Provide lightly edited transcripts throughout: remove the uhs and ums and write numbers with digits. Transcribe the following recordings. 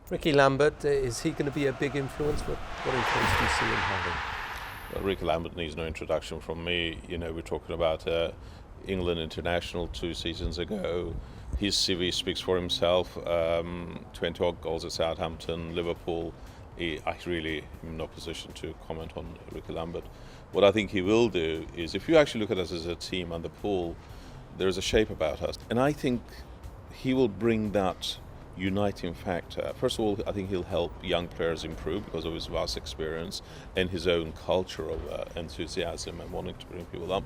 Rickie Lambert, is he going to be a big influence? What influence do you see him having? Well, Rickie Lambert needs no introduction from me. You know, we're talking about England international 2 seasons ago. His CV speaks for himself. 20 odd goals at Southampton, Liverpool. I really am in no position to comment on Rickie Lambert. What I think he will do is, if you actually look at us as a team and the pool, there is a shape about us. And I think he will bring that uniting factor. First of all, I think he'll help young players improve because of his vast experience and his own culture of enthusiasm and wanting to bring people up.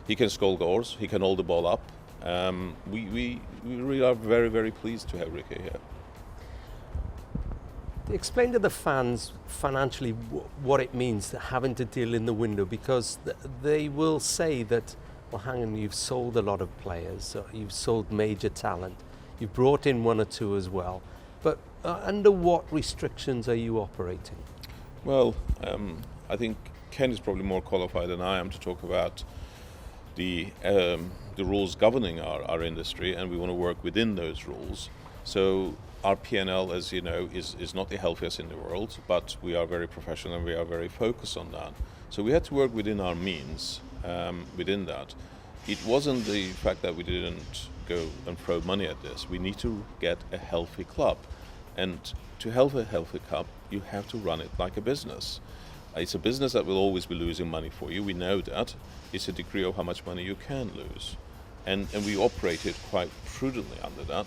He can score goals, he can hold the ball up. We really are very, very pleased to have Rickie here. Explain to the fans financially what it means having to deal in the window, because they will say that, well, hang on, you've sold a lot of players, you've sold major talent, you've brought in 1 or 2 as well, but under what restrictions are you operating? Well, I think Ken is probably more qualified than I am to talk about the rules governing our industry, and we want to work within those rules. So our P&L, as you know, is not the healthiest in the world, but we are very professional and we are very focused on that. So we had to work within our means, within that. It wasn't the fact that we didn't go and throw money at this. We need to get a healthy club. And to have a healthy club, you have to run it like a business. It's a business that will always be losing money for you. We know that. It's a degree of how much money you can lose. And we operated quite prudently under that.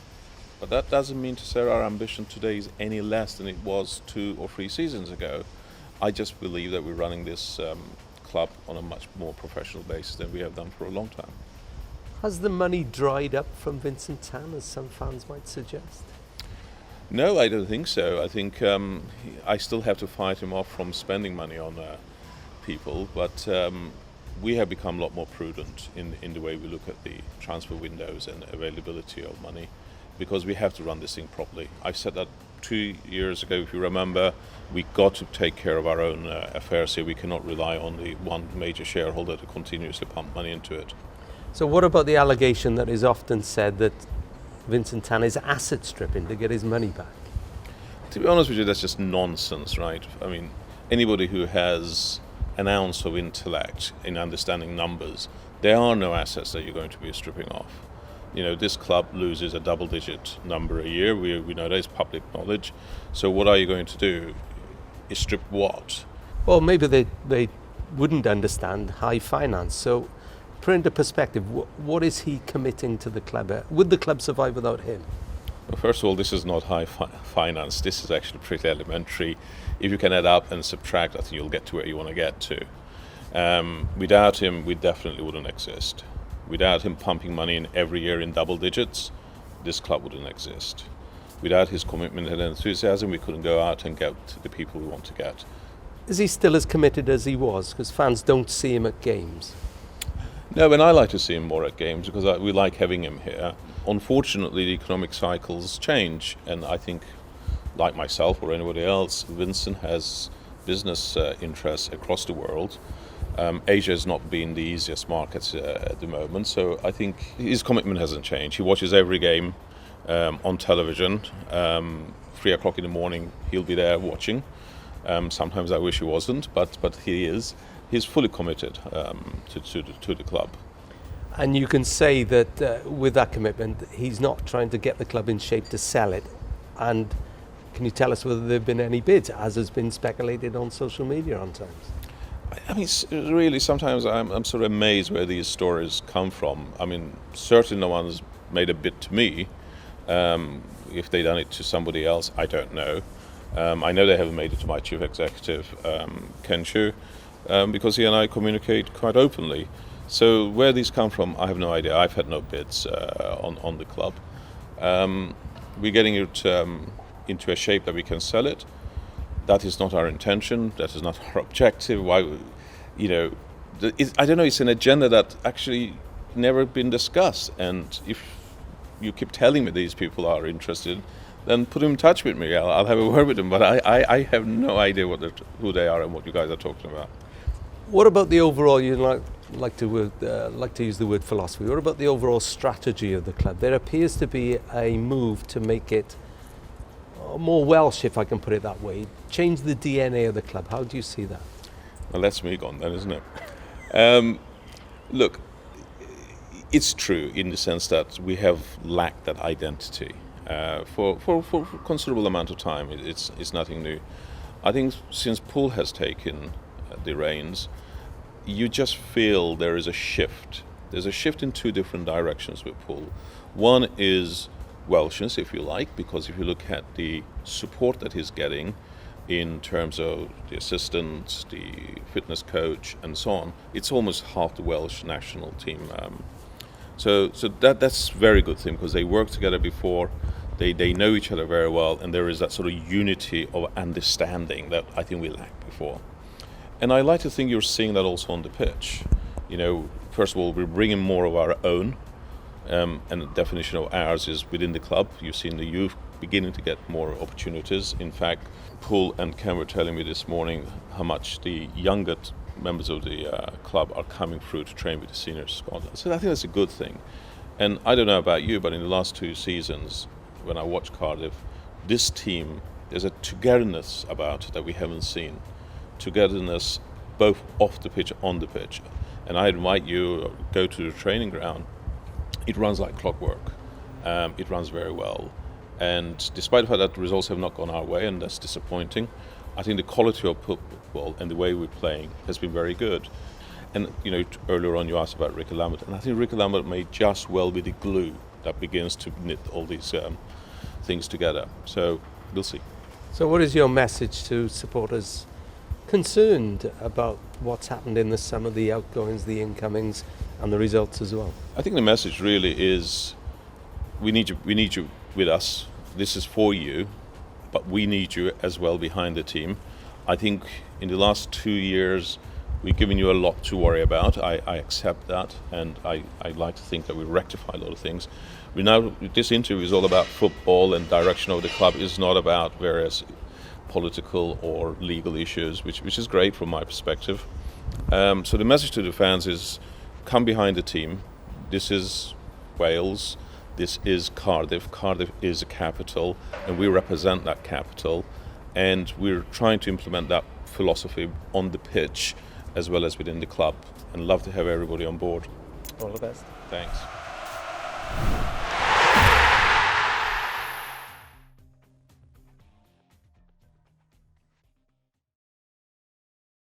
But that doesn't mean to say our ambition today is any less than it was 2 or 3 seasons ago. I just believe that we're running this club on a much more professional basis than we have done for a long time. Has the money dried up from Vincent Tan, as some fans might suggest? No, I don't think so. I think I still have to fight him off from spending money on people, but we have become a lot more prudent in the way we look at the transfer windows and availability of money, because we have to run this thing properly. I said that 2 years ago, if you remember. We got to take care of our own affairs here. We cannot rely on the one major shareholder to continuously pump money into it. So what about the allegation that is often said that Vincent Tan is asset stripping to get his money back? To be honest with you, that's just nonsense, right? I mean, anybody who has an ounce of intellect in understanding numbers, there are no assets that you're going to be stripping off. You know, this club loses a double-digit number a year. We know that is public knowledge. So what are you going to do? Is strip what? Well, maybe they wouldn't understand high finance. So put into perspective, what is he committing to the club? Would the club survive without him? Well, first of all, this is not high finance. This is actually pretty elementary. If you can add up and subtract, I think you'll get to where you want to get to. Without him, we definitely wouldn't exist. Without him pumping money in every year in double digits, this club wouldn't exist. Without his commitment and enthusiasm, we couldn't go out and get the people we want to get. Is he still as committed as he was? Because fans don't see him at games. No, and I like to see him more at games because we like having him here. Unfortunately, the economic cycles change, and I think, like myself or anybody else, Vincent has business interests across the world. Asia has not been the easiest market at the moment, so I think his commitment hasn't changed. He watches every game on television. 3 o'clock in the morning, he'll be there watching. Sometimes I wish he wasn't, but he is. He's fully committed to the club. And you can say that with that commitment, he's not trying to get the club in shape to sell it. And can you tell us whether there have been any bids, as has been speculated on social media on times? I mean, really, sometimes I'm sort of amazed where these stories come from. I mean, certainly no one's made a bid to me. If they've done it to somebody else, I don't know. I know they haven't made it to my chief executive, Ken Chu, because he and I communicate quite openly. So where these come from, I have no idea. I've had no bids on the club. We're getting it into a shape that we can sell it. That is not our intention. That is not our objective. Why, you know, I don't know. It's an agenda that actually never been discussed. And if you keep telling me these people are interested, then put them in touch with me. I'll have a word with them. But I have no idea who they are and what you guys are talking about. What about the overall? You like to use the word philosophy. What about the overall strategy of the club? There appears to be a move to make it more Welsh, if I can put it that way, change the DNA of the club. How do you see that? Well, that's me gone then, isn't it? Look, it's true in the sense that we have lacked that identity for a considerable amount of time. It's nothing new. I think since Paul has taken the reins, you just feel there is a shift. There's a shift in two different directions with Paul. One is Welshness, if you like, because if you look at the support that he's getting in terms of the assistants, the fitness coach, and so on, it's almost half the Welsh national team. So that's a very good thing because they worked together before, they know each other very well, and there is that sort of unity of understanding that I think we lacked before. And I like to think you're seeing that also on the pitch. You know, first of all, we're bringing more of our own, and the definition of ours is within the club. You've seen the youth beginning to get more opportunities. In fact, Paul and Ken were telling me this morning how much the younger members of the club are coming through to train with the senior squad. So I think that's a good thing. And I don't know about you, but in the last 2 seasons, when I watch Cardiff, this team, there's a togetherness about it that we haven't seen. Togetherness both off the pitch, on the pitch. And I invite you to go to the training ground. It runs like clockwork. It runs very well. And despite the fact that the results have not gone our way, and that's disappointing, I think the quality of football and the way we're playing has been very good. And you know, earlier on you asked about Rickie Lambert, and I think Rickie Lambert may just well be the glue that begins to knit all these things together. So we'll see. So what is your message to supporters concerned about what's happened in the summer, the outgoings, the incomings, and the results as well? I think the message really is we need you with us. This is for you, but we need you as well behind the team. I think in the last 2 years we've given you a lot to worry about. I accept that, and I like to think that we rectify a lot of things. This interview is all about football and direction of the club. It's not about various political or legal issues, which is great from my perspective. So the message to the fans is come behind the team. This is Wales. This is Cardiff. Cardiff is a capital, and we represent that capital. And we're trying to implement that philosophy on the pitch as well as within the club, and love to have everybody on board. All the best. Thanks.